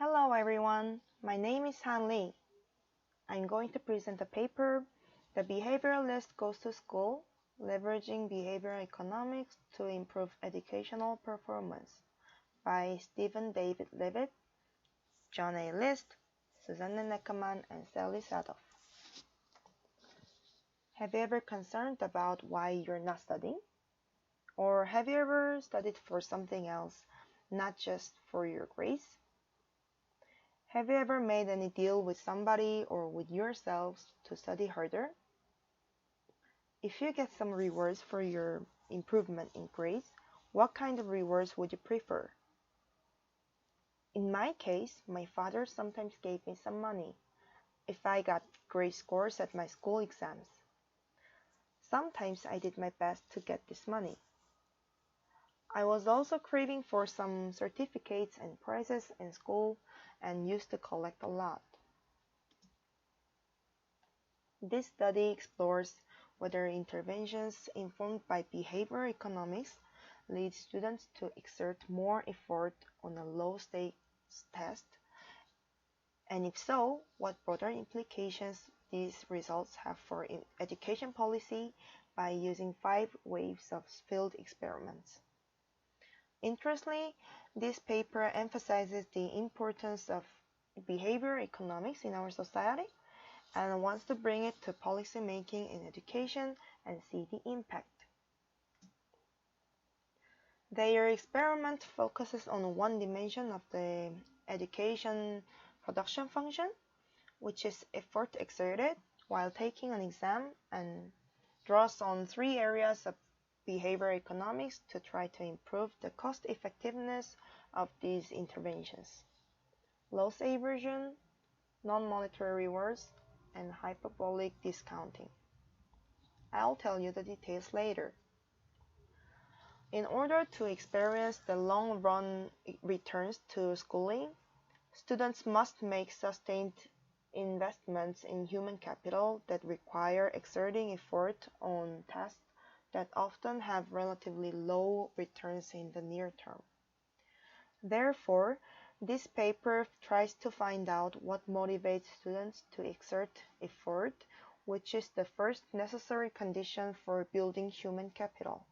Hello everyone, my name is Han Lee. I'm going to present a paper, The Behavioralist Goes to School, Leveraging Behavioral Economics to Improve Educational Performance by Stephen David Levitt, John A. List, Susanne Neckermann, and Sally Sadoff. Have you ever concerned about why you're not studying? Or have you ever studied for something else, not just for your grades? Have you ever made any deal with somebody or with yourselves to study harder? If you get some rewards for your improvement in grades, what kind of rewards would you prefer? In my case, my father sometimes gave me some money if I got great scores at my school exams. Sometimes I did my best to get this money. I was also craving for some certificates and prizes in school and used to collect a lot. This study explores whether interventions informed by behavioral economics lead students to exert more effort on a low-stakes test, and if so, what broader implications these results have for education policy by using 5 waves of field experiments. Interestingly, this paper emphasizes the importance of behavioral economics in our society and wants to bring it to policy making in education and see the impact. Their experiment focuses on one dimension of the education production function, which is effort exerted while taking an exam, and draws on 3 areas of behavioral economics to try to improve the cost effectiveness of these interventions: loss aversion, non-monetary rewards, and hyperbolic discounting. I'll tell you the details later. In order to experience the long-run returns to schooling, students must make sustained investments in human capital that require exerting effort on tasks that often have relatively low returns in the near term. Therefore, this paper tries to find out what motivates students to exert effort, which is the first necessary condition for building human capital.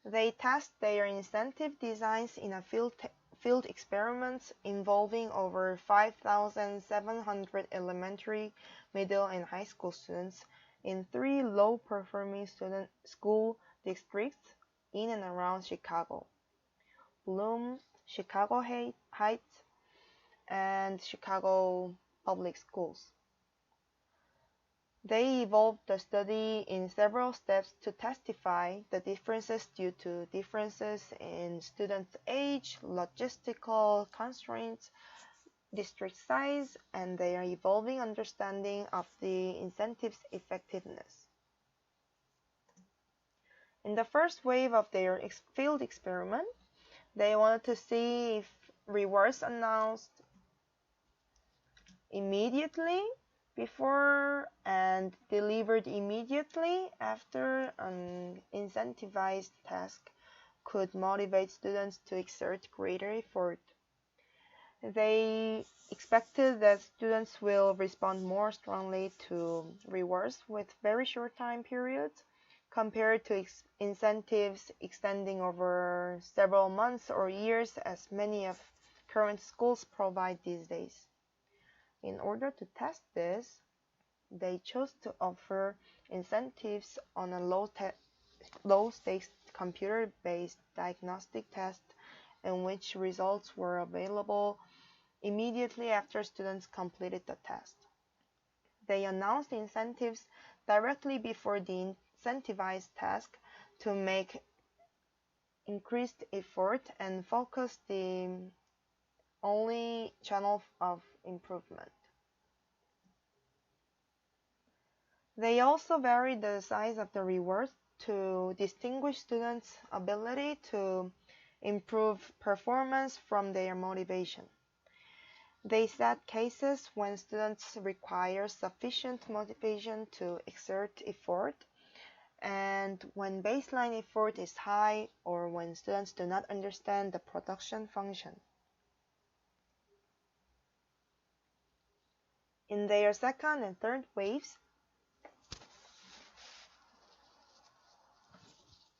They test their incentive designs in a field experiments involving over 5,700 elementary, middle, and high school students in 3 low-performing school districts in and around Chicago: Bloom, Chicago Heights, and Chicago Public Schools. They evolved the study in several steps to testify the differences due to differences in students' age, logistical constraints, district size, and their evolving understanding of the incentive's effectiveness. In the first wave of their field experiment, they wanted to see if rewards announced immediately before and delivered immediately after an incentivized task could motivate students to exert greater effort. They expected that students will respond more strongly to rewards with very short time periods compared to incentives extending over several months or years, as many of current schools provide these days. In order to test this, they chose to offer incentives on a low-stakes computer-based diagnostic test in which results were available immediately after students completed the test. They announced incentives directly before the incentivized task to make increased effort and focus the only channel of improvement. They also varied the size of the rewards to distinguish students' ability to improve performance from their motivation. They set cases when students require sufficient motivation to exert effort and when baseline effort is high or when students do not understand the production function. In their second and third waves,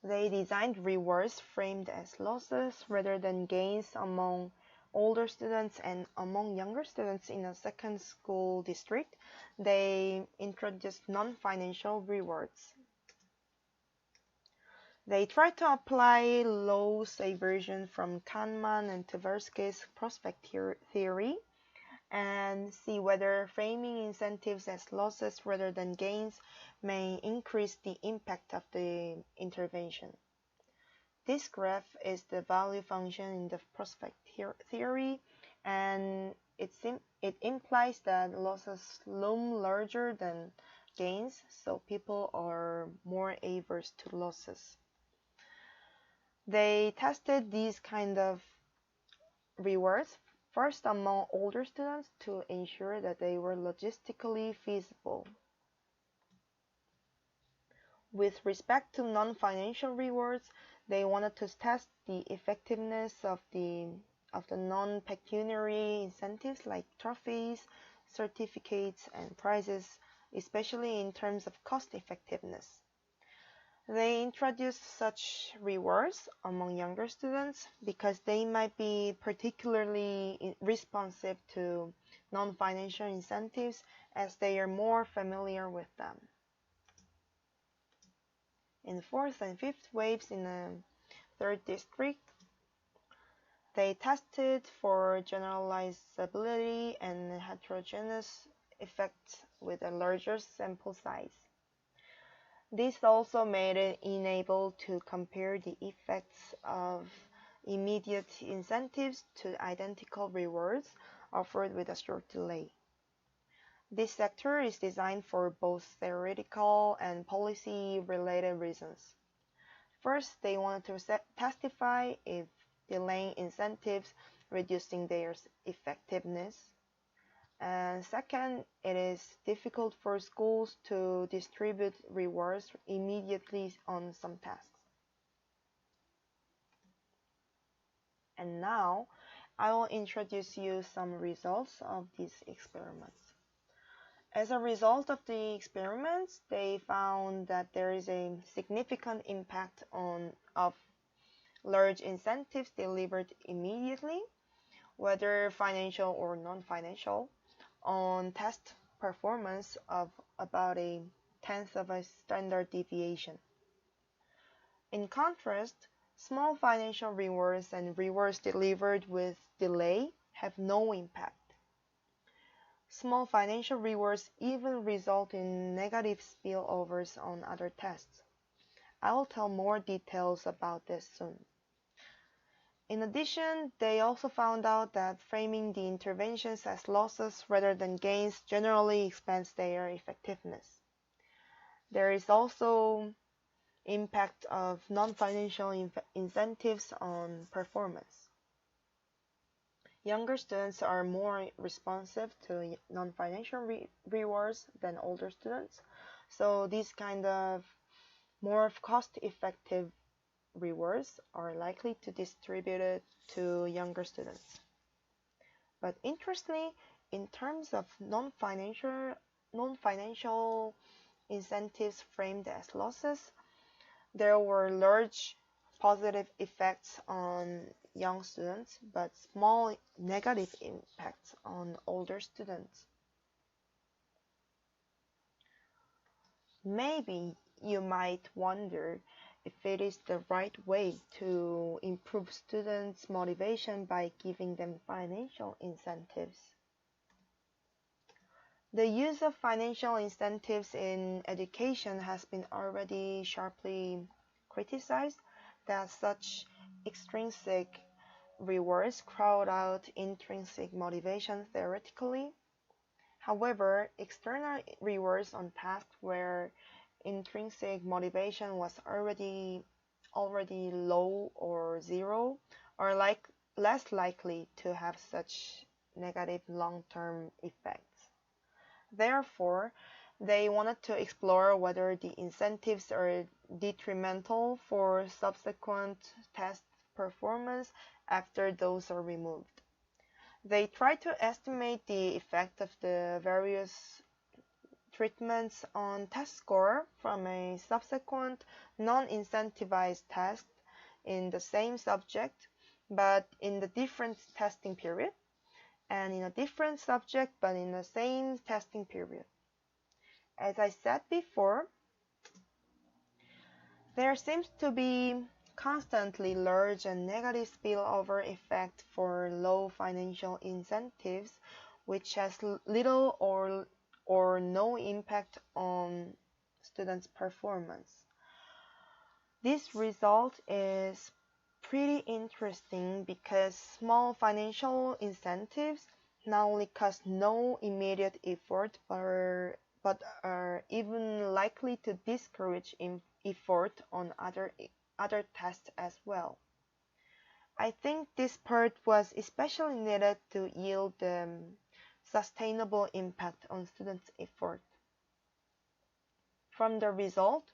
they designed rewards framed as losses rather than gains among older students and among younger students in a second school district. They introduced non-financial rewards. They tried to apply loss aversion from Kahneman and Tversky's prospect theory and see whether framing incentives as losses rather than gains may increase the impact of the intervention. This graph is the value function in the prospect theory, and it implies that losses loom larger than gains, so people are more averse to losses. They tested these kind of rewards first among older students to ensure that they were logistically feasible. With respect to non-financial rewards, they wanted to test the effectiveness of the non-pecuniary incentives like trophies, certificates, and prizes, especially in terms of cost effectiveness. They introduced such rewards among younger students because they might be particularly responsive to non-financial incentives as they are more familiar with them. In fourth and fifth waves in the third district, they tested for generalizability and heterogeneous effects with a larger sample size. This also made it enabled to compare the effects of immediate incentives to identical rewards offered with a short delay. This sector is designed for both theoretical and policy-related reasons. First, they wanted to testify if delaying incentives reducing their effectiveness. And second, it is difficult for schools to distribute rewards immediately on some tasks. And now, I will introduce you some results of these experiments. As a result of the experiments, they found that there is a significant impact of large incentives delivered immediately, whether financial or non-financial, on test performance of about a tenth of a standard deviation. In contrast, small financial rewards and rewards delivered with delay have no impact. Small financial rewards even result in negative spillovers on other tests. I will tell more details about this soon. In addition, they also found out that framing the interventions as losses rather than gains generally expands their effectiveness. There is also impact of non-financial incentives on performance. Younger students are more responsive to non-financial rewards than older students, so these kind of more cost-effective rewards are likely to distribute it to younger students. But interestingly, in terms of non-financial incentives framed as losses, there were large positive effects on young students, but small negative impacts on older students. Maybe you might wonder if it is the right way to improve students' motivation by giving them financial incentives. The use of financial incentives in education has been already sharply criticized, that such extrinsic rewards crowd out intrinsic motivation theoretically. However, external rewards on tasks where intrinsic motivation was already low or zero are less likely to have such negative long-term effects. Therefore, They wanted to explore whether the incentives are detrimental for subsequent test performance after those are removed. They tried to estimate the effect of the various treatments on test score from a subsequent non-incentivized test in the same subject, but in the different testing period, and in a different subject, but in the same testing period. As I said before, there seems to be constantly large and negative spillover effect for low financial incentives, which has little or no impact on students' performance. This result is pretty interesting because small financial incentives not only cost no immediate effort but are even likely to discourage effort on other tests as well. I think this part was especially needed to yield sustainable impact on students' effort. From the result,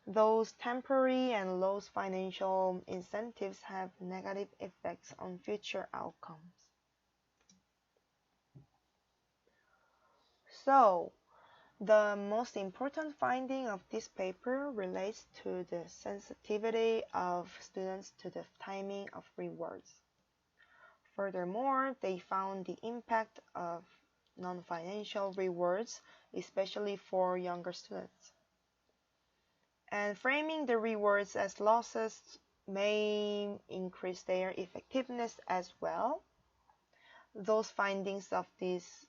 those temporary and low financial incentives have negative effects on future outcomes. So, the most important finding of this paper relates to the sensitivity of students to the timing of rewards. Furthermore, they found the impact of non-financial rewards, especially for younger students. And framing the rewards as losses may increase their effectiveness as well. Those findings of this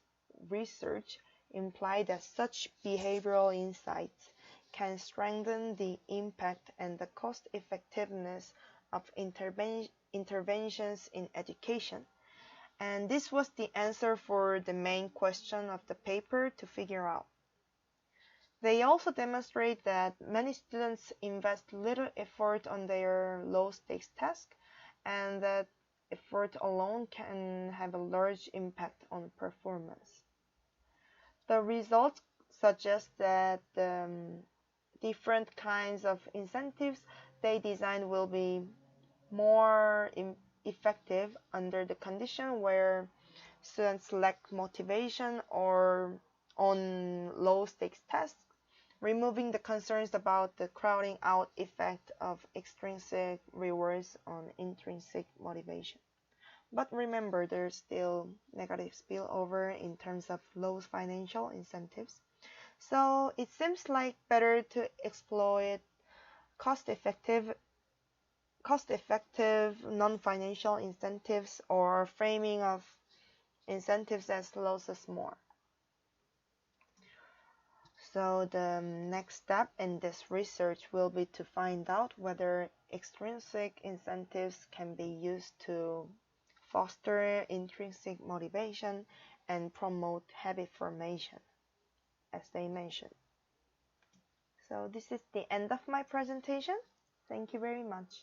research imply that such behavioral insights can strengthen the impact and the cost effectiveness of interventions in education. And this was the answer for the main question of the paper to figure out. They also demonstrate that many students invest little effort on their low-stakes task, and that effort alone can have a large impact on performance. The results suggest that different kinds of incentives they design will be more effective under the condition where students lack motivation or on low-stakes tasks, removing the concerns about the crowding out effect of extrinsic rewards on intrinsic motivation. But remember, there's still negative spillover in terms of low financial incentives. So it seems like better to exploit cost-effective non-financial incentives or framing of incentives as losses more. So the next step in this research will be to find out whether extrinsic incentives can be used to foster intrinsic motivation and promote habit formation, as they mentioned. So this is the end of my presentation. Thank you very much.